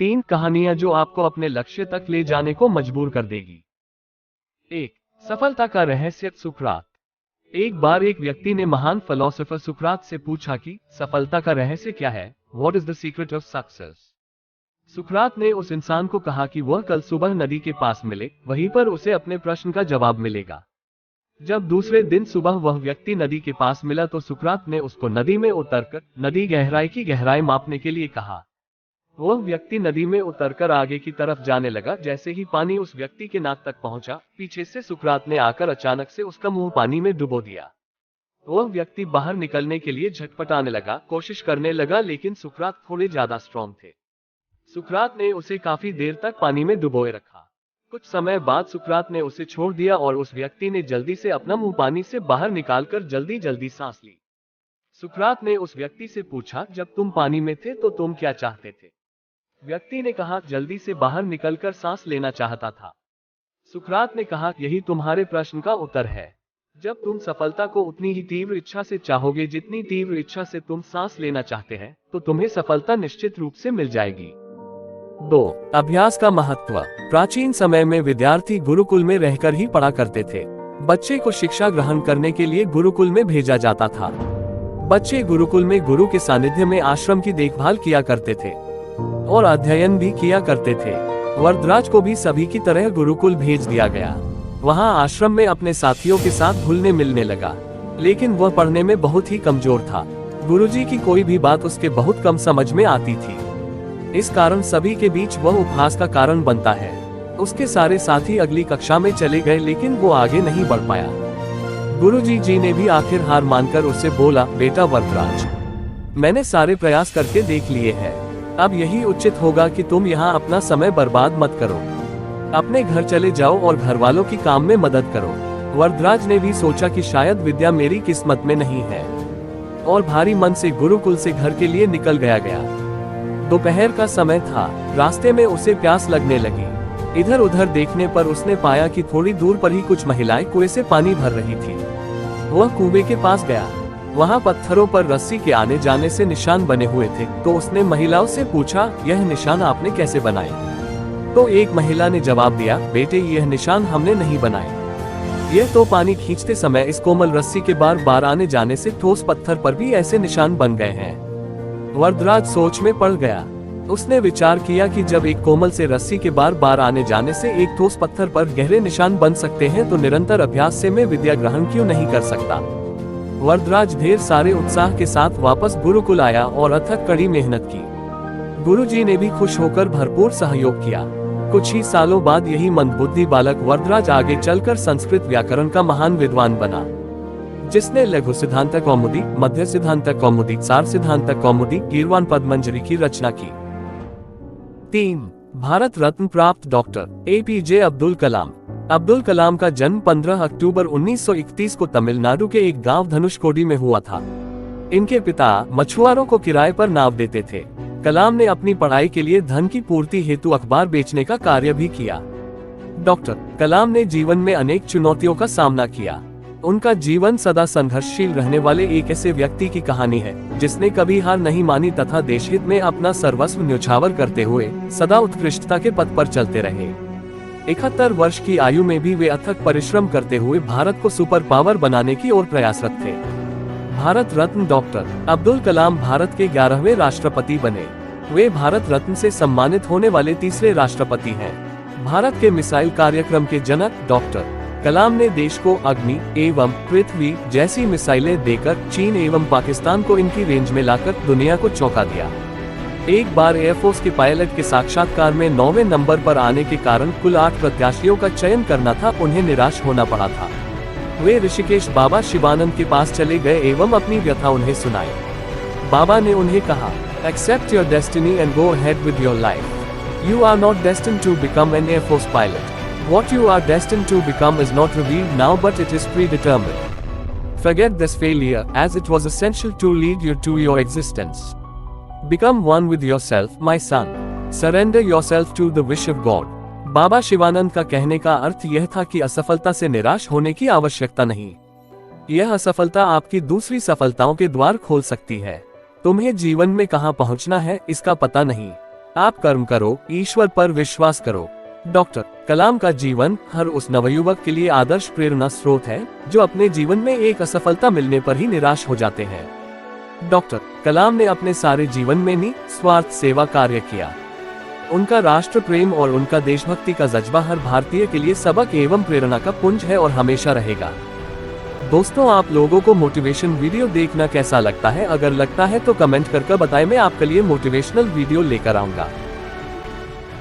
3 कहानियां जो आपको अपने लक्ष्य तक ले जाने को मजबूर कर देगी। 1. सफलता का रहस्य। सुकरात। एक बार एक व्यक्ति ने महान फिलोसोफर सुकरात से पूछा कि सफलता का रहस्य क्या है, what is the secret of success. सुकरात ने उस इंसान को कहा कि वह कल सुबह नदी के पास मिले, वहीं पर उसे अपने प्रश्न का जवाब मिलेगा। जब दूसरे दिन सुबह वह व्यक्ति नदी के पास मिला तो सुकरात ने उसको नदी में उतरकर नदी गहराई की गहराई मापने के लिए कहा। वह व्यक्ति नदी में उतरकर आगे की तरफ जाने लगा। जैसे ही पानी उस व्यक्ति के नाक तक पहुंचा, पीछे से सुकरात ने आकर अचानक से उसका मुंह पानी में डुबो दिया। वह व्यक्ति बाहर निकलने के लिए झटपटाने लगा, कोशिश करने लगा, लेकिन सुकरात थोड़े ज्यादा स्ट्रॉन्ग थे। सुकरात ने उसे काफी देर तक पानी में डुबोए रखा। कुछ समय बाद सुकरात ने उसे छोड़ दिया और उस व्यक्ति ने जल्दी से अपना मुंह पानी से बाहर निकालकर जल्दी जल्दी सांस ली। सुकरात ने उस व्यक्ति से पूछा, जब तुम पानी में थे तो तुम क्या चाहते थे? व्यक्ति ने कहा, जल्दी से बाहर निकलकर सांस लेना चाहता था। सुकरात ने कहा, यही तुम्हारे प्रश्न का उत्तर है। जब तुम सफलता को उतनी ही तीव्र इच्छा से चाहोगे जितनी तीव्र इच्छा से तुम सांस लेना चाहते हैं, तो तुम्हें सफलता निश्चित रूप से मिल जाएगी। 2. अभ्यास का महत्व। प्राचीन समय में विद्यार्थी गुरुकुल में रहकर ही पढ़ा करते थे। बच्चे को शिक्षा ग्रहण करने के लिए गुरुकुल में भेजा जाता था। बच्चे गुरुकुल में गुरु के सानिध्य में आश्रम की देखभाल किया करते थे और अध्ययन भी किया करते थे। वरदराज को भी सभी की तरह गुरुकुल भेज दिया गया। वहां आश्रम में अपने साथियों के साथ घुलने मिलने लगा, लेकिन वह पढ़ने में बहुत ही कमजोर था। गुरुजी की कोई भी बात उसके बहुत कम समझ में आती थी। इस कारण सभी के बीच वह उपहास का कारण बनता है। उसके सारे साथी अगली कक्षा में चले गए, लेकिन वो आगे नहीं बढ़ पाया। गुरुजी जी ने भी आखिर हार मानकर उससे बोला, बेटा वरदराज, मैंने सारे प्रयास करके देख लिए हैं। अब यही उचित होगा कि तुम यहाँ अपना समय बर्बाद मत करो। अपने घर चले जाओ और घर वालों की काम में मदद करो। वरदराज ने भी सोचा कि शायद विद्या मेरी किस्मत में नहीं है, और भारी मन से गुरुकुल से घर के लिए निकल गया। दोपहर का समय था। रास्ते में उसे प्यास लगने लगी। इधर उधर देखने पर उसने पाया कि थोड़ी दूर पर ही कुछ महिलाएं कुएं से पानी भर रही थी। वह कुएं के पास गया। वहां पत्थरों पर रस्सी के आने जाने से निशान बने हुए थे, तो उसने महिलाओं से पूछा, यह निशान आपने कैसे बनाए? तो एक महिला ने जवाब दिया, बेटे, यह निशान हमने नहीं बनाए। यह तो पानी खींचते समय इस कोमल रस्सी के बार बार आने जाने से ठोस पत्थर पर भी ऐसे निशान बन गए हैं। वरदराज सोच में पड़ गया। उसने विचार किया कि जब एक कोमल से रस्सी के बार बार आने जाने से एक ठोस पत्थर पर गहरे निशान बन सकते हैं, तो निरंतर अभ्यास से मैं विद्या ग्रहण क्यों नहीं कर सकता। वरदराज ढेर सारे उत्साह के साथ वापस गुरुकुल आया और अथक कड़ी मेहनत की। गुरुजी ने भी खुश होकर भरपूर सहयोग किया। कुछ ही सालों बाद यही मंदबुद्धि बालक वरदराज आगे चलकर संस्कृत व्याकरण का महान विद्वान बना, जिसने लघु सिद्धांत कौमुदी, मध्य सिद्धांत कौमुदी, सार सिद्धांत कौमुदी, गीर्वाण पद्मंजरी की रचना की। 3. भारत रत्न प्राप्त डॉक्टर APJ अब्दुल कलाम। अब्दुल कलाम का जन्म 15 अक्टूबर 1931 को तमिलनाडु के एक गांव धनुषकोडी में हुआ था। इनके पिता मछुआरों को किराए पर नाव देते थे। कलाम ने अपनी पढ़ाई के लिए धन की पूर्ति हेतु अखबार बेचने का कार्य भी किया। डॉक्टर कलाम ने जीवन में अनेक चुनौतियों का सामना किया। उनका जीवन सदा संघर्षशील रहने वाले एक ऐसे व्यक्ति की कहानी है, जिसने कभी हार नहीं मानी तथा देशहित में अपना सर्वस्व न्यौछावर करते हुए सदा उत्कृष्टता के पथ पर चलते रहे। 71 वर्ष की आयु में भी वे अथक परिश्रम करते हुए भारत को सुपर पावर बनाने की ओर प्रयासरत थे। भारत रत्न डॉक्टर अब्दुल कलाम भारत के 11वें राष्ट्रपति बने। वे भारत रत्न से सम्मानित होने वाले तीसरे राष्ट्रपति हैं। भारत के मिसाइल कार्यक्रम के जनक डॉक्टर कलाम ने देश को अग्नि एवं पृथ्वी जैसी मिसाइलें देकर चीन एवं पाकिस्तान को इनकी रेंज में लाकर दुनिया को चौंका दिया। एक बार एयरफोर्स के पायलट के साक्षात्कार में 9वें नंबर पर आने के कारण कुल 8 प्रत्याशियों का चयन करना था, उन्हें निराश होना पड़ा था। वे ऋषिकेश बाबा शिवानंद के पास चले गए एवं अपनी व्यथा उन्हें सुनाई। बाबा ने उन्हें कहा, accept your destiny and go ahead with your life. You are not destined to become an air force pilot. What you are destined to become is not revealed now, but it is predetermined. Forget this failure, as it was essential to lead you to your existence. Become one with yourself, my son. Surrender yourself to the wish of God. बाबा शिवानंद का कहने का अर्थ यह था कि असफलता से निराश होने की आवश्यकता नहीं। यह असफलता आपकी दूसरी सफलताओं के द्वार खोल सकती है। तुम्हें जीवन में कहां पहुंचना है, इसका पता नहीं, आप कर्म करो, ईश्वर पर विश्वास करो। डॉक्टर कलाम का जीवन हर उस नवयुवक के लिए आदर्श प्रेरणा स्रोत है जो अपने जीवन में एक असफलता मिलने पर ही निराश हो जाते हैं। डॉक्टर कलाम ने अपने सारे जीवन में निस्वार्थ सेवा कार्य किया। उनका राष्ट्र प्रेम और उनका देशभक्ति का जज्बा हर भारतीय के लिए सबक एवं प्रेरणा का पुंज है और हमेशा रहेगा। दोस्तों, आप लोगों को मोटिवेशन वीडियो देखना कैसा लगता है? अगर लगता है तो कमेंट करके बताएं, मैं आपके लिए मोटिवेशनल वीडियो लेकर आऊंगा।